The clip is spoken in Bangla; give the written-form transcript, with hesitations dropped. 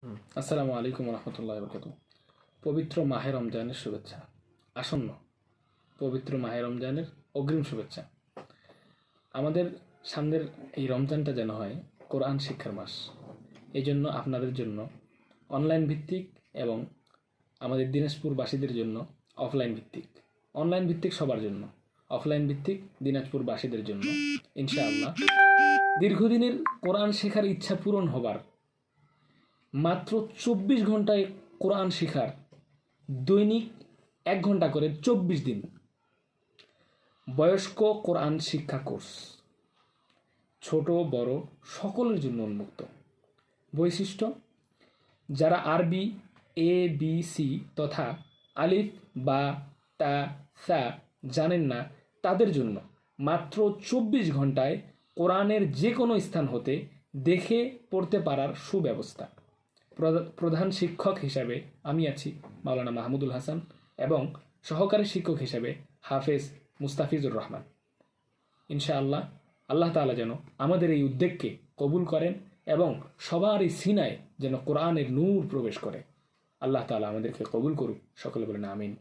আসসালামু আলাইকুম রহমতুল্লাহ বরকাত। পবিত্র মাহে রমজানের শুভেচ্ছা। আসন্ন পবিত্র মাহে রমজানের অগ্রিম শুভেচ্ছা। আমাদের সামনের এই রমজানটা যেন হয় কোরআন শিক্ষার মাস। এই জন্য আপনাদের জন্য অনলাইন ভিত্তিক এবং আমাদের দিনাজপুরবাসীদের জন্য অফলাইন ভিত্তিক, অনলাইন ভিত্তিক সবার জন্য, অফলাইন ভিত্তিক দিনাজপুরবাসীদের জন্য ইনশাআল্লাহ দীর্ঘদিনের কোরআন শেখার ইচ্ছা পূরণ হবার, মাত্র 24 ঘন্টায় কোরআন শেখার, দৈনিক 1 ঘন্টা করে 24 দিন বয়স্ক কোরআন শিক্ষা কোর্স, ছোট বড় সকলের জন্য উন্মুক্ত। বৈশিষ্ট্য: যারা আরবি ABC তথা আলিফ বা তা সা জানেন না তাদের জন্য মাত্র 24 ঘন্টায় কোরআনের যে কোনো স্থান হতে দেখে পড়তে পারার সুব্যবস্থা। প্রধান শিক্ষক হিসাবে আমি আছি মাওলানা মাহমুদুল হাসান এবং সহকারী শিক্ষক হিসাবে হাফেজ মুস্তাফিজুর রহমান। ইনশাআল্লাহ আল্লাহ তাআলা যেন আমাদের এই উদ্যোগকে কবুল করেন এবং সবারই সিনায় যেন কোরআনের নূর প্রবেশ করে। আল্লাহ তাআলা আমাদেরকে কবুল করুক। সকলে বলেন আমিন।